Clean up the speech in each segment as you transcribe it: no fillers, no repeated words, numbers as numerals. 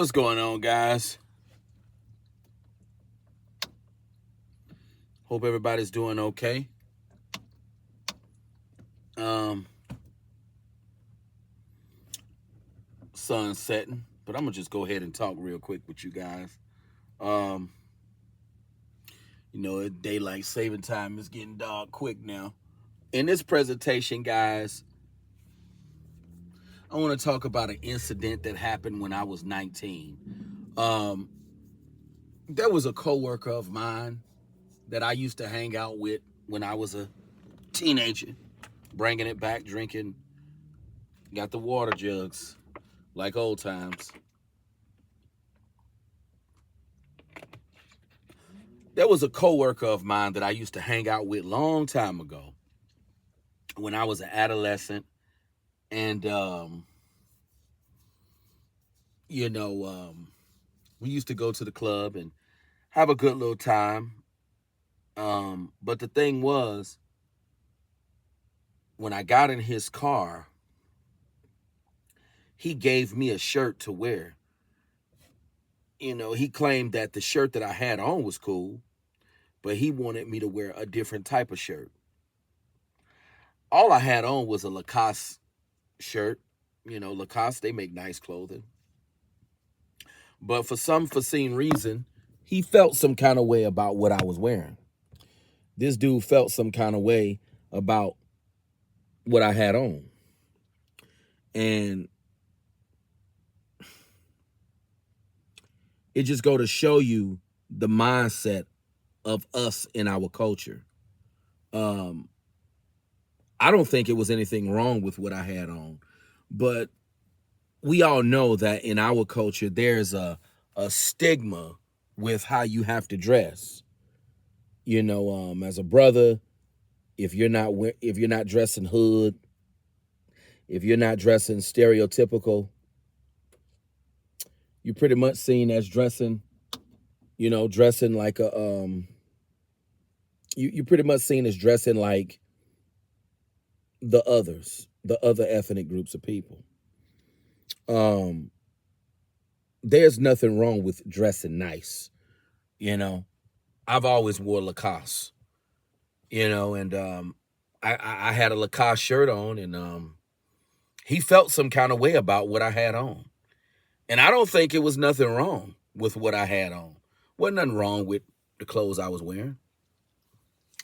What's going on, guys? Hope everybody's doing okay. Um, Sun's setting, but I'm gonna just go ahead and talk real quick with you guys. Um, daylight saving time is getting dark quick now. In this presentation, guys, I want to talk about an incident that happened when I was 19. Um, there was a coworker of mine that I used to hang out with when I was a teenager, bringing it back, drinking, got the water jugs like old times. There was a coworker of mine that I used to hang out with long time ago when I was an adolescent, and we used to go to the club and have a good little time. But the thing was, when I got in his car, he gave me a shirt to wear. He claimed that the shirt that I had on was cool, but he wanted me to wear a different type of shirt. All I had on was a Lacoste shirt. Lacoste, they make nice clothing. But for some foreseen reason, he felt some kind of way about what I was wearing. This dude felt some kind of way about what I had on. And it just go to show you the mindset of us in our culture. I don't think it was anything wrong with what I had on, but we all know that in our culture, there's a stigma with how you have to dress. As a brother, if you're not dressing hood, if you're not dressing stereotypical, you're pretty much seen as dressing like a you're pretty much seen as dressing like the other ethnic groups of people. There's nothing wrong with dressing nice. I've always wore Lacoste, and I had a Lacoste shirt on, and he felt some kind of way about what I had on. And I don't think it was nothing wrong with what I had on. Wasn't nothing wrong with the clothes I was wearing,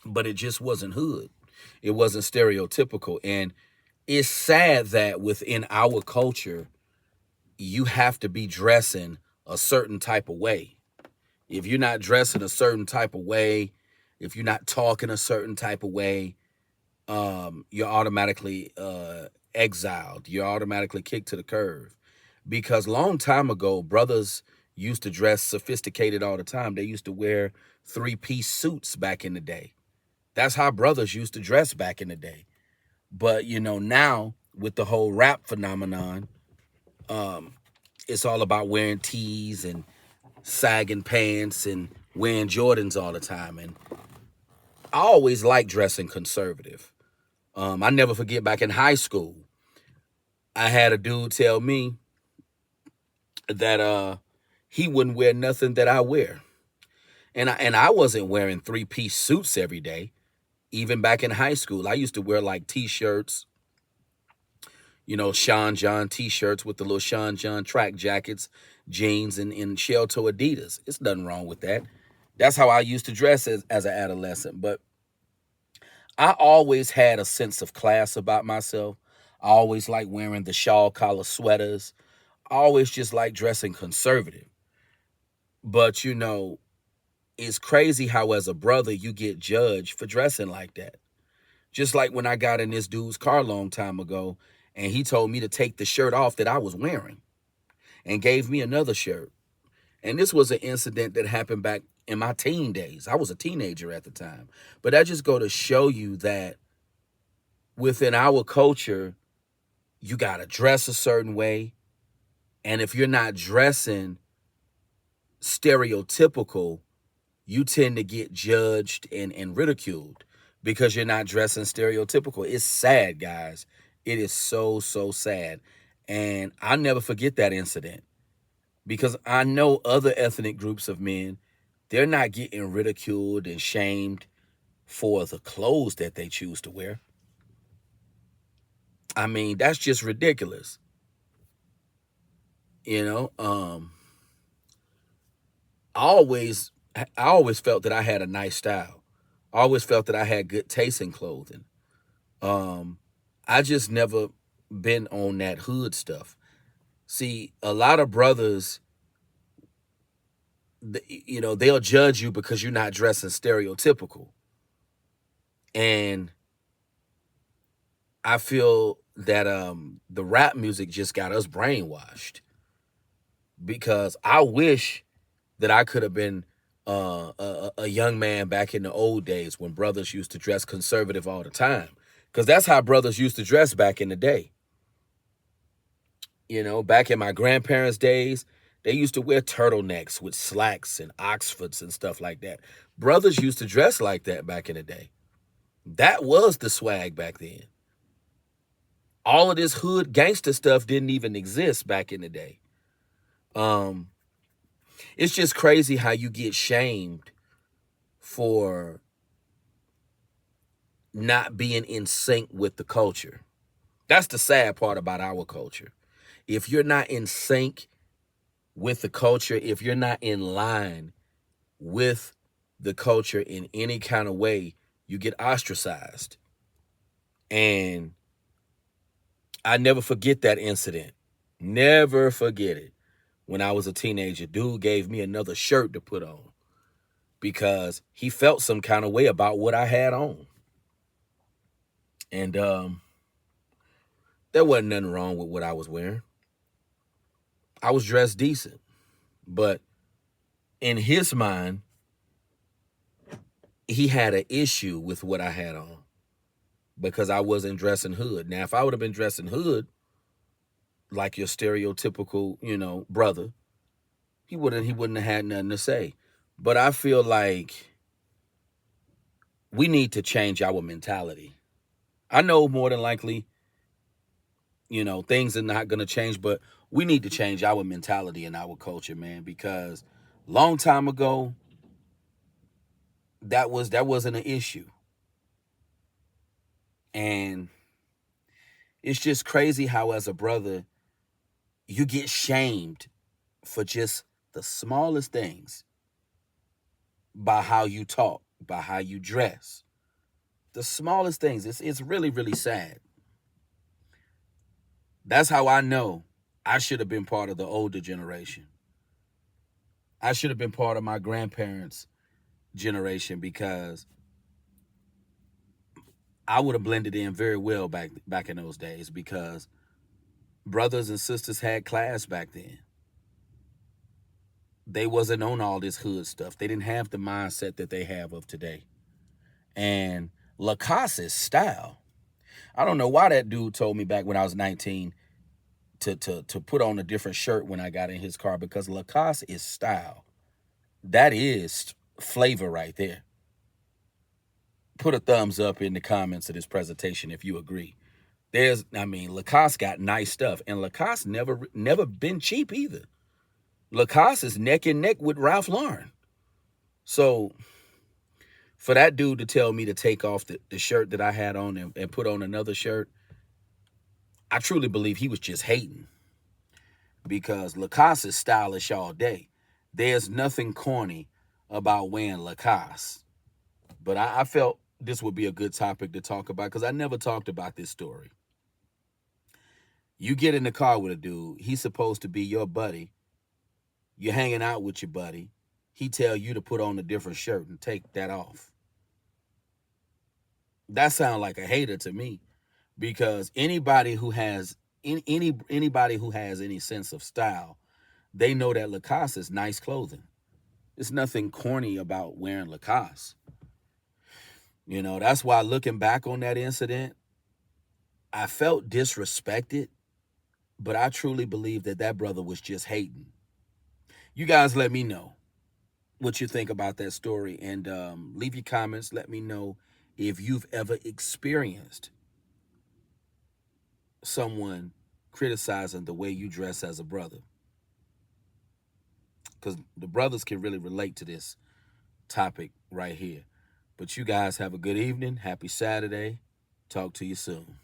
but it just wasn't hood. It wasn't stereotypical. And it's sad that within our culture, you have to be dressing a certain type of way. If you're not dressing a certain type of way, if you're not talking a certain type of way, you're automatically exiled. You're automatically kicked to the curb. Because long time ago, brothers used to dress sophisticated all the time. They used to wear 3-piece suits back in the day. That's how brothers used to dress back in the day. But, now with the whole rap phenomenon, it's all about wearing tees and sagging pants and wearing Jordans all the time. And I always liked dressing conservative. I never forget back in high school, I had a dude tell me that he wouldn't wear nothing that I wear. And I wasn't wearing 3-piece suits every day. Even back in high school, I used to wear like t-shirts, Sean John t-shirts with the little Sean John track jackets, jeans, and shell toe Adidas. It's nothing wrong with that. That's how I used to dress as an adolescent. But I always had a sense of class about myself. I always liked wearing the shawl collar sweaters. I always just liked dressing conservative. But, it's crazy how as a brother you get judged for dressing like that. Just like when I got in this dude's car a long time ago, and he told me to take the shirt off that I was wearing and gave me another shirt. And this was an incident that happened back in my teen days. I was a teenager at the time. But I just go to show you that within our culture, you got to dress a certain way. And if you're not dressing stereotypical, you tend to get judged and ridiculed because you're not dressing stereotypical. It's sad, guys. It is so, so sad. And I'll never forget that incident. because I know other ethnic groups of men, they're not getting ridiculed and shamed for the clothes that they choose to wear. I mean, that's just ridiculous. You know, I always felt that I had a nice style. I always felt that I had good taste in clothing. Um, I just never been on that hood stuff. See, a lot of brothers, they'll judge you because you're not dressing stereotypical. And I feel that the rap music just got us brainwashed, because I wish that I could have been a young man back in the old days when brothers used to dress conservative all the time, because that's how brothers used to dress back in the day. Back in my grandparents' days, they used to wear turtlenecks with slacks and oxfords and stuff like that. Brothers used to dress like that back in the day. That was the swag back then. All of this hood gangster stuff didn't even exist back in the day. Um, it's just crazy how you get shamed for not being in sync with the culture. That's the sad part about our culture. If you're not in sync with the culture, if you're not in line with the culture in any kind of way, you get ostracized. And I never forget that incident. Never forget it. When I was a teenager, dude gave me another shirt to put on because he felt some kind of way about what I had on. And there wasn't nothing wrong with what I was wearing. I was dressed decent. But in his mind, he had an issue with what I had on because I wasn't dressing hood. Now, if I would have been dressing hood, like your stereotypical, brother, he wouldn't have had nothing to say. But I feel like we need to change our mentality. I know more than likely, things are not going to change, but we need to change our mentality and our culture, man, because long time ago, that wasn't an issue. And it's just crazy how, as a brother, you get shamed for just the smallest things, by how you talk, by how you dress. The smallest things. It's really, really sad. That's how I know I should have been part of the older generation. I should have been part of my grandparents' generation, because I would have blended in very well back in those days, because brothers and sisters had class back then. They wasn't on all this hood stuff. They didn't have the mindset that they have of today. And Lacosse's style. I don't know why that dude told me back when I was 19 to put on a different shirt when I got in his car, because Lacoste is style. That is flavor right there. Put a thumbs up in the comments of this presentation if you agree. Lacoste got nice stuff, and Lacoste never been cheap either. Lacoste is neck and neck with Ralph Lauren. So for that dude to tell me to take off the shirt that I had on and put on another shirt, I truly believe he was just hating, because Lacoste is stylish all day. There's nothing corny about wearing Lacoste. But I felt this would be a good topic to talk about, because I never talked about this story. You get in the car with a dude, he's supposed to be your buddy. You're hanging out with your buddy. He tell you to put on a different shirt and take that off. That sounds like a hater to me, because anybody who has anybody who has any sense of style, they know that Lacoste is nice clothing. There's nothing corny about wearing Lacoste. That's why, looking back on that incident, I felt disrespected, but I truly believe that brother was just hating. You guys let me know what you think about that story, and leave your comments. Let me know if you've ever experienced someone criticizing the way you dress as a brother. because the brothers can really relate to this topic right here. But you guys have a good evening. Happy Saturday. Talk to you soon.